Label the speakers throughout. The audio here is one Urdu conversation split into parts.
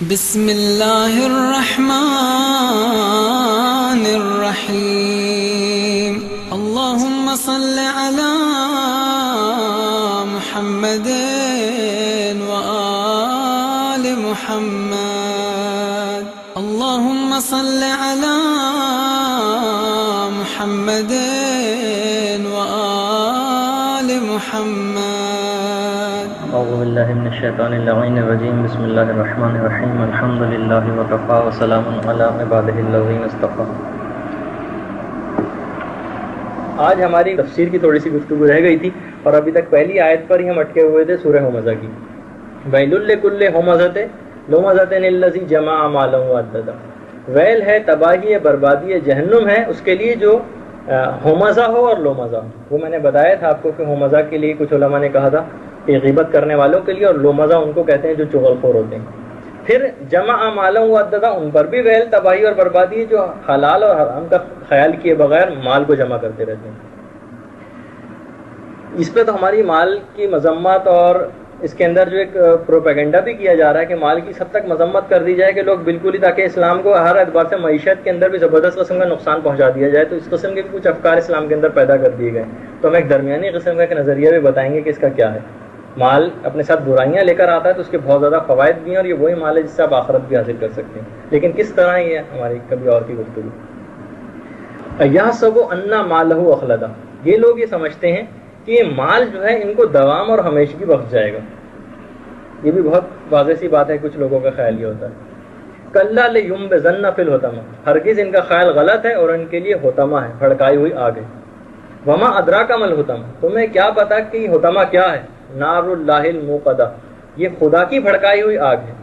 Speaker 1: بسم اللہ الرحمن الرحیم اللہم صل علی محمد وآل محمد اللہم صل علی محمد وآل محمد
Speaker 2: اعوذ باللہ من الشیطان اللعین الرجیم بسم اللہ الرحمن الرحیم الحمد للہ وکفی وسلام علی عبادہ الذین اصطفی۔ آج ہماری تفسیر کی تھوڑی سی گفتگو رہ گئی تھی اور ابھی تک پہلی آیت پر ہی ہم اٹکے ہوئے تھے سورہ ہمزہ کی۔ ویل لکل ہمزۃ لمزۃ الذی جمع مالا وعددا، ویل ہے، تباہی ہے، بربادی ہے، جہنم ہے اس کے لیے جو ہمزہ ہو اور لومزہ ہو۔ وہ میں نے بتایا تھا آپ کو کہ ہمزہ کے لیے کچھ علماء نے کہا تھا کہ غیبت کرنے والوں کے لیے، اور لومزہ ان کو کہتے ہیں جو چغل خور ہوتے ہیں۔ پھر جمع مالا وعددا، ان پر بھی ویل، تباہی اور بربادی ہے جو حلال اور حرام کا خیال کیے بغیر مال کو جمع کرتے رہتے ہیں۔ اس پہ تو ہماری مال کی مذمت اور اس کے اندر جو ایک پروپیگنڈا بھی کیا جا رہا ہے کہ مال کی سب تک مذمت کر دی جائے کہ لوگ بالکل ہی، تاکہ اسلام کو ہر اعتبار سے معیشت کے اندر بھی زبردست قسم کا نقصان پہنچا دیا جائے۔ تو اس قسم کے کچھ افکار اسلام کے اندر پیدا کر دیے گئے، تو ہم ایک درمیانی قسم کا ایک نظریہ بھی بتائیں گے کہ اس کا کیا ہے۔ مال اپنے ساتھ برائیاں لے کر آتا ہے تو اس کے بہت زیادہ فوائد بھی ہیں، اور یہ وہی مال ہے جس سے آپ آخرت بھی حاصل کر سکتے ہیں، لیکن کس طرح یہ ہماری کبھی اور کی گفتگو۔ یحسب ان مالہ اخلدا، یہ لوگ یہ سمجھتے ہیں کہ یہ مال جو ہے ان کو دوام اور ہمیشگی بخش جائے گا۔ یہ بھی بہت واضح سی بات ہے، کچھ لوگوں کا خیال یہ ہوتا ہے۔ کلا لینبذن فی الحطمہ، ہرگز ان کا خیال غلط ہے اور ان کے لیے حطمہ ہے، بھڑکائی ہوئی آگ ہے۔ وما ادراک ما الحطمہ، تمہیں کیا پتا کہ یہ حطمہ کیا ہے؟ نار اللہ الموقدہ، یہ خدا کی بھڑکائی ہوئی آگ ہے۔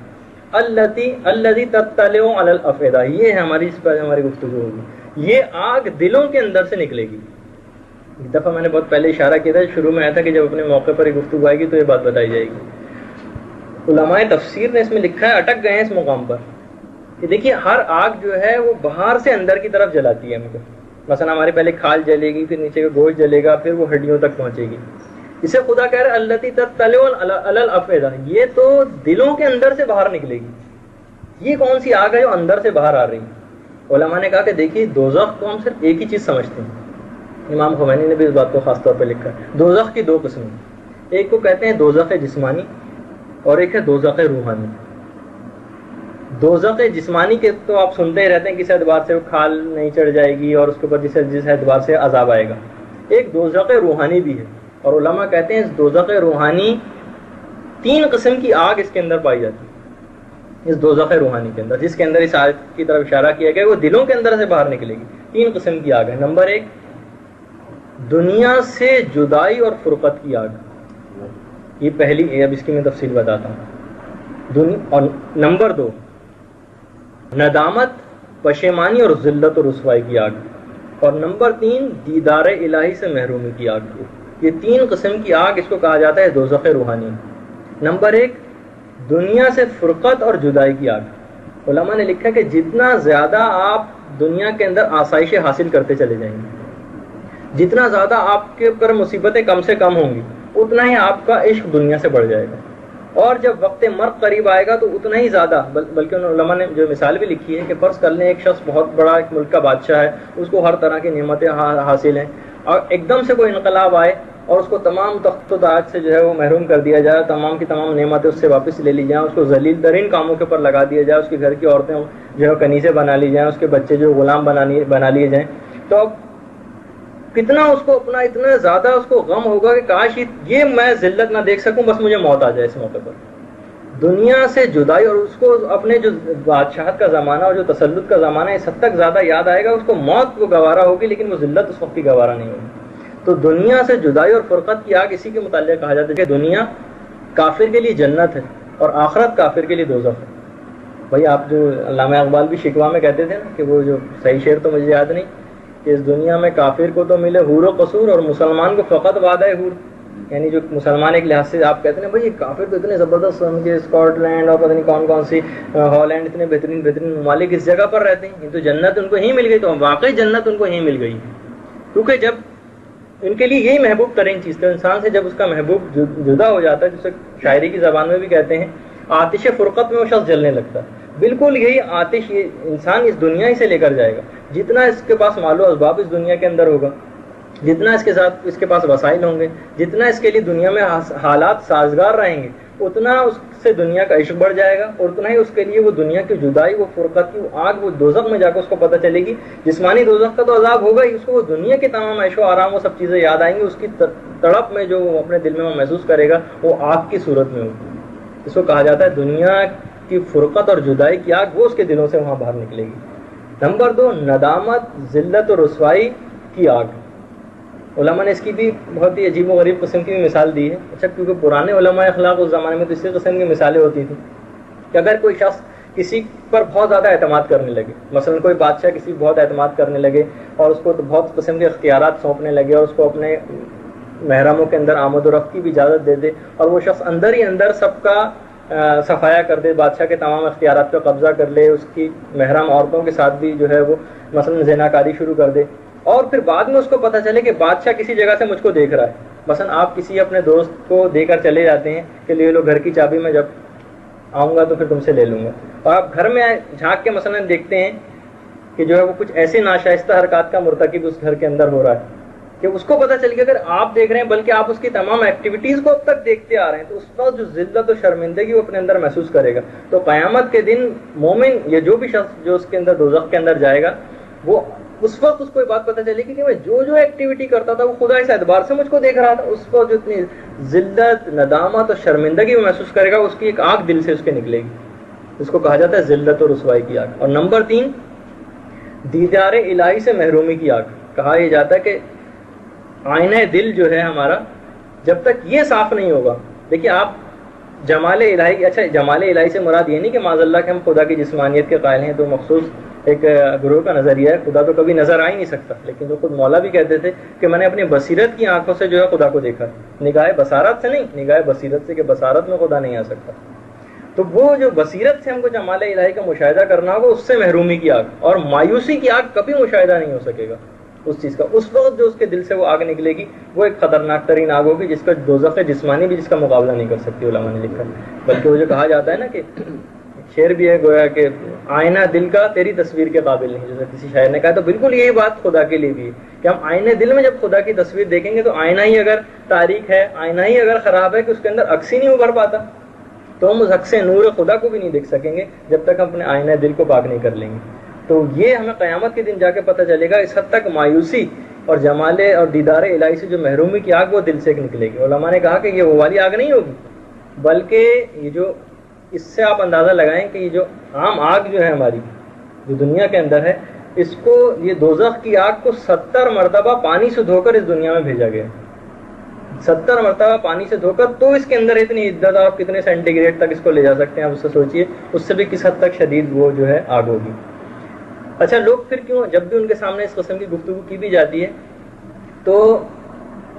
Speaker 2: الذی تطلع علی الافئدہ، یہ ہے اس پر ہماری گفتگو ہوگی۔ یہ آگ دلوں کے اندر سے نکلے گی۔ ایک دفعہ میں نے بہت پہلے اشارہ کیا تھا، شروع میں آیا تھا کہ جب اپنے موقع پر یہ گفتگو آئے گی تو یہ بات بتائی جائے گی۔ علماء تفسیر نے اس میں لکھا ہے، اٹک گئے ہیں اس مقام پر کہ دیکھیے ہر آگ جو ہے وہ باہر سے اندر کی طرف جلاتی ہے ہم کو۔ مثلا ہماری پہلے کھال جلے گی، پھر نیچے کا گوشت جلے گا، پھر وہ ہڈیوں تک پہنچے گی۔ اسے خدا کہہ رہا ہے التی تطلع علی الافئدہ، یہ تو دلوں کے اندر سے باہر نکلے گی۔ یہ کون سی آگ ہے جو اندر سے باہر آ رہی ہے؟ علماء نے کہا کہ دیکھیے دوزخ کو ہم صرف ایک ہی چیز سمجھتے ہیں، امام خمینی نے بھی اس بات کو خاص طور پہ لکھا ہے۔ دوزخ کی دو قسم ہیں، ایک کو کہتے ہیں دوزخ جسمانی اور ایک ہے دوزخ روحانی۔ دوزخ جسمانی کے تو آپ سنتے ہی رہتے ہیں، کس اعتبار سے وہ کھال نہیں چڑھ جائے گی اور اس کے اوپر جس اعتبار سے عذاب آئے گا۔ ایک دوزخ روحانی بھی ہے، اور علماء کہتے ہیں اس دوزخ روحانی 3 قسم کی آگ اس کے اندر پائی جاتی ہے، اس دوزخ روحانی کے اندر، جس کے اندر اس آیت کی طرف اشارہ کیا گیا وہ دلوں کے اندر سے باہر نکلے گی۔ 3 قسم کی آگ ہے۔ نمبر 1 دنیا سے جدائی اور فرقت کی آگ، یہ پہلی، اب اس کی میں تفصیل بتاتا ہوں۔ اور نمبر 2 ندامت، پشیمانی اور ذلت و رسوائی کی آگ، اور نمبر 3 دیدار الہی سے محرومی کی آگ۔ یہ 3 قسم کی آگ اس کو کہا جاتا ہے دوزخ روحانی۔ نمبر 1 دنیا سے فرقت اور جدائی کی آگ۔ علماء نے لکھا کہ جتنا زیادہ آپ دنیا کے اندر آسائشیں حاصل کرتے چلے جائیں گے، جتنا زیادہ آپ کے اوپر مصیبتیں کم سے کم ہوں گی، اتنا ہی آپ کا عشق دنیا سے بڑھ جائے گا، اور جب وقت مرگ قریب آئے گا تو اتنا ہی زیادہ، بلکہ ان علماء نے جو مثال بھی لکھی ہے کہ فرض کر لیں ایک شخص بہت بڑا ایک ملک کا بادشاہ ہے، اس کو ہر طرح کی نعمتیں حاصل ہیں، اور ایک دم سے کوئی انقلاب آئے اور اس کو تمام تخت و تاج سے جو ہے وہ محروم کر دیا جائے، تمام کی تمام نعمتیں اس سے واپس لے لی جائیں، اس کو ذلیل ترین کاموں کے اوپر لگا دیا جائے، اس کے گھر کی عورتیں جو ہے کنیزیں بنا لی جائیں، اس کے بچے جو غلام بنا لیے جائیں، تو اب کتنا اس کو اپنا اتنا زیادہ اس کو غم ہوگا کہ کاش یہ میں ذلت نہ دیکھ سکوں، بس مجھے موت آ جائے اس موقع پر۔ دنیا سے جدائی، اور اس کو اپنے جو بادشاہت کا زمانہ اور جو تسلط کا زمانہ ہے اس حد تک زیادہ یاد آئے گا، اس کو موت کو گوارا ہوگی لیکن وہ ذلت اس وقت کی گوارا نہیں ہوگی۔ تو دنیا سے جدائی اور فرقت کی آگ اسی کے متعلق کہا جاتا ہے کہ دنیا کافر کے لیے جنت ہے اور آخرت کافر کے لیے دوزخ ہے۔ بھائی آپ جو علامہ اقبال بھی شکوہ میں کہتے تھے نا کہ وہ جو صحیح شعر تو مجھے یاد نہیں کہ اس دنیا میں کافر کو تو ملے حور و قصور اور مسلمان کو فقط وعدہ حور، یعنی جو مسلمان ایک لحاظ سے آپ کہتے ہیں بھائی یہ کافر تو اتنے زبردست اسکاٹ لینڈ اور پتہ نہیں کون کون سی ہالینڈ، اتنے بہترین ممالک اس جگہ پر رہتے ہیں، تو جنت ان کو ہی مل گئی، تو واقعی جنت ان کو ہی مل گئی، کیونکہ جب ان کے لیے یہی محبوب ترین چیز تھی۔ انسان سے جب اس کا محبوب جدا ہو جاتا ہے، جسے شاعری کی زبان میں بھی کہتے ہیں آتش فرقت میں وہ شخص جلنے لگتا ہے. بالکل یہی آتش یہ انسان اس دنیا ہی سے لے کر جائے گا. جتنا اس کے پاس مال و اسباب اس دنیا کے اندر ہوگا, جتنا اس کے پاس وسائل ہوں گے, جتنا اس کے لیے دنیا میں حالات سازگار رہیں گے, اتنا اس سے دنیا کا عشق بڑھ جائے گا, اور اتنا ہی اس کے لیے وہ دنیا کی جدائی, وہ فرقت کی وہ آگ, وہ دوزخ میں جا کے اس کو پتہ چلے گی. جسمانی دوزخ کا تو عذاب ہوگا ہی, اس کو وہ دنیا کے تمام عیش و آرام وہ سب چیزیں یاد آئیں گی. اس کی تڑپ میں جو وہ اپنے دل میں وہ محسوس کرے گا وہ آگ کی صورت میں ہوگی. اس کو کہا جاتا ہے دنیا کی فرقت اور جدائی کی آگ, وہ اس کے دلوں سے وہاں باہر نکلے گی. نمبر 2, ندامت, ذلت اور رسوائی کی آگ. علماء نے اس کی بھی بہت ہی عجیب و غریب قسم کی بھی مثال دی ہے. اچھا, کیونکہ پرانے علماء اخلاق اس زمانے میں تو اسی قسم کی مثالیں ہوتی تھیں کہ اگر کوئی شخص کسی پر بہت زیادہ اعتماد کرنے لگے, مثلا کوئی بادشاہ کسی پر بہت اعتماد کرنے لگے اور اس کو بہت قسم کے اختیارات سونپنے لگے اور اس کو اپنے محرموں کے اندر آمد و رفت کی بھی اجازت دے دے, اور وہ شخص اندر ہی اندر سب کا صفایا کر دے, بادشاہ کے تمام اختیارات پہ قبضہ کر لے, اس کی محرم عورتوں کے ساتھ بھی جو ہے وہ مثلا زناکاری شروع کر دے, اور پھر بعد میں اس کو پتہ چلے کہ بادشاہ کسی جگہ سے مجھ کو دیکھ رہا ہے. مثلا آپ کسی اپنے دوست کو دے کر چلے جاتے ہیں کہ لے لو گھر کی چابی, میں جب آؤں گا تو پھر تم سے لے لوں گا, اور آپ گھر میں جھانک کے مثلا دیکھتے ہیں کہ جو ہے وہ کچھ ایسے ناشائستہ حرکات کا مرتکب اس گھر کے اندر ہو رہا ہے کہ اس کو پتہ چل گیا اگر آپ دیکھ رہے ہیں بلکہ آپ اس کی تمام ایکٹیویٹیز کو اب تک دیکھتے آ رہے ہیں, تو اس وقت جو ذلت و شرمندگی وہ اپنے اندر محسوس کرے گا. تو قیامت کے دن مومن یا جو بھی شخص جو اس کے اندر دوزخ کے اندر جائے گا, وہ اس وقت اس کو یہ بات پتہ چلے گی کہ میں جو ایکٹیویٹی کرتا تھا وہ خدا اس اعتبار سے مجھ کو دیکھ رہا تھا. اس وقت جو اتنی ذلت, ندامت اور شرمندگی وہ محسوس کرے گا, اس کی ایک آگ دل سے اس کے نکلے گی. اس کو کہا جاتا ہے ذلت اور رسوائی کی آگ. اور نمبر 3, دیدار الہی سے محرومی کی آگ. کہا یہ جاتا ہے کہ آئینہ دل جو ہے ہمارا, جب تک یہ صاف نہیں ہوگا, دیکھیے آپ جمال الہی, اچھا جمال الہی سے مراد یہ نہیں کہ معاذ اللہ کہ ہم خدا کی جسمانیت کے قائل ہیں, تو مخصوص ایک گروہ کا نظریہ ہے, خدا تو کبھی نظر آ ہی نہیں سکتا, لیکن جو خود مولا بھی کہتے تھے کہ میں نے اپنی بصیرت کی آنکھوں سے جو ہے خدا کو دیکھا, نگاہ بصارت سے نہیں, نگاہ بصیرت سے, کہ بصارت میں خدا نہیں آ سکتا. تو وہ جو بصیرت سے ہم کو جمال الہی کا مشاہدہ کرنا ہوگا, اس سے محرومی کی آگ اور مایوسی کی آگ کبھی مشاہدہ نہیں ہو سکے گا اس چیز کا. اس وقت جو اس کے دل سے وہ آگ نکلے گی وہ ایک خطرناک ترین آگ ہوگی, جس کا دوزخ جسمانی بھی جس کا مقابلہ نہیں کر سکتی. علماء نے لکھا, بلکہ وہ جو کہا جاتا ہے نا کہ شعر بھی ہے گویا کہ آئینہ دل کا تیری تصویر کے قابل نہیں, جیسے کسی شاعر نے کہا. تو بالکل یہی بات خدا کے لیے بھی ہے کہ ہم آئینہ دل میں جب خدا کی تصویر دیکھیں گے تو آئینہ ہی اگر تاریک ہے, آئینہ ہی اگر خراب ہے کہ اس کے اندر عکس ہی نہیں ابھر پاتا, تو ہم اس عکس نور خدا کو بھی نہیں دیکھ سکیں گے جب تک ہم اپنے آئینہ دل کو پاک نہیں کر لیں گے. تو یہ ہمیں قیامت کے دن جا کے پتہ چلے گا. اس حد تک مایوسی اور جمال اور دیدار الہی سے جو محرومی کی آگ وہ دل سے نکلے گی. علماء نے کہا کہ یہ وہ والی آگ نہیں ہوگی, بلکہ یہ جو اس سے آپ اندازہ لگائیں کہ یہ جو عام آگ جو ہے ہماری جو دنیا کے اندر ہے, اس کو یہ دوزخ کی آگ کو 70 مرتبہ پانی سے دھو کر اس دنیا میں بھیجا گیا. 70 مرتبہ پانی سے دھو کر, تو اس کے اندر اتنی عدت, آپ کتنے سینٹی گریڈ تک اس کو لے جا سکتے ہیں, آپ اس سے سوچئے, اس سے بھی کس حد تک شدید وہ جو ہے آگ ہوگی. اچھا, لوگ پھر کیوں جب بھی ان کے سامنے اس قسم کی گفتگو کی بھی جاتی ہے تو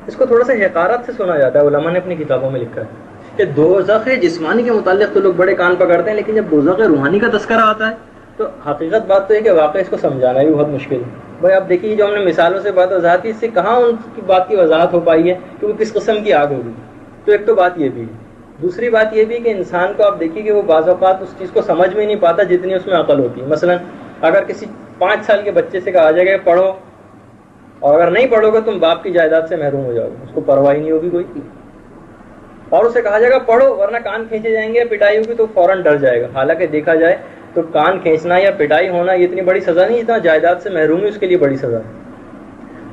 Speaker 2: اس کو تھوڑا سا حقارت سے سنا جاتا ہے. علماء نے اپنی کتابوں میں لکھا ہے کہ دوزخ جسمانی کے متعلق تو لوگ بڑے کان پکڑتے ہیں, لیکن جب دوزخ روحانی کا تذکرہ آتا ہے تو حقیقت بات تو ہے کہ واقعی اس کو سمجھانا بھی بہت مشکل ہے. بھائی آپ دیکھیے جو ہم نے مثالوں سے بات وضاحت کی, اس سے کہاں ان کی بات کی وضاحت ہو پائی ہے کہ وہ کس قسم کی آگ ہوگی. تو ایک تو بات یہ بھی ہے. دوسری بات یہ بھی کہ انسان کو آپ دیکھیے کہ وہ بعض اوقات اس چیز کو سمجھ میں نہیں پاتا جتنی اس میں عقل ہوتی ہے. مثلا اگر کسی 5 سال کے بچے سے کہا جائے گا پڑھو, اور اگر نہیں پڑھو گے تم باپ کی جائیداد سے محروم ہو جاؤ گے, اس کو پرواہ نہیں ہوگی کوئی. اور اسے کہا جائے گا پڑھو ورنہ کان کھینچے جائیں گے, پٹائی ہوگی, تو فوراً ڈر جائے گا. حالانکہ دیکھا جائے تو کان کھینچنا یا پٹائی ہونا یہ اتنی بڑی سزا نہیں جتنا جائیداد سے محرومی اس کے لیے بڑی سزا ہے.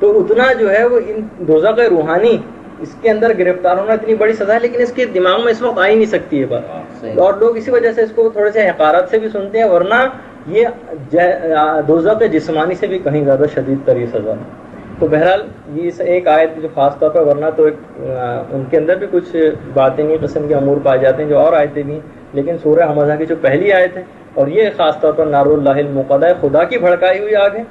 Speaker 2: تو اتنا جو ہے وہ ان دوزخ روحانی اس کے اندر گرفتار ہونا اتنی بڑی سزا ہے, لیکن اس کے دماغ میں اس وقت آ ہی نہیں سکتی ہے بات, اور لوگ اسی وجہ سے اس کو تھوڑے سے حقارت سے بھی سنتے ہیں, ورنہ یہ دوزخ جسمانی سے بھی کہیں زیادہ شدید تر یہ سزا ہے. تو بہرحال یہ ایک آیت جو خاص طور پر, ورنہ تو ان کے اندر بھی کچھ باطنی قسم کے امور پائے جاتے ہیں جو اور آیتیں بھی, لیکن سورہ حمزہ کی جو پہلی آیت ہے اور یہ خاص طور پر نار اللہ الموقدہ, خدا کی بھڑکائی ہوئی آگ ہے,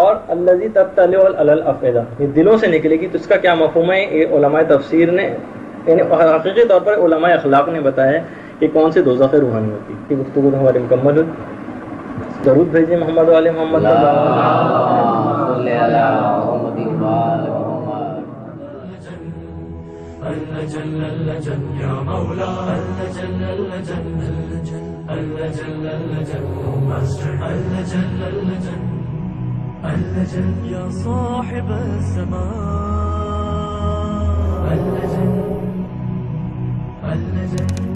Speaker 2: اور الذی تطلع علی الافئدہ, یہ دلوں سے نکلے گی. تو اس کا کیا مفہوم ہے, یہ علماء تفسیر نے یعنی حقیقی طور پر علماء اخلاق نے بتایا ہے کہ کون سے دوزخ روحانی ہوتی ہے. یہ گفتگو ہماری مکمل ہوئی. درود بھیجیں محمد و آل محمد.
Speaker 3: اللجن اللجن يا مولا اللجن اللجن اللجن اللجن ماستر اللجن اللجن اللجن يا صاحب الزمان اللجن اللجن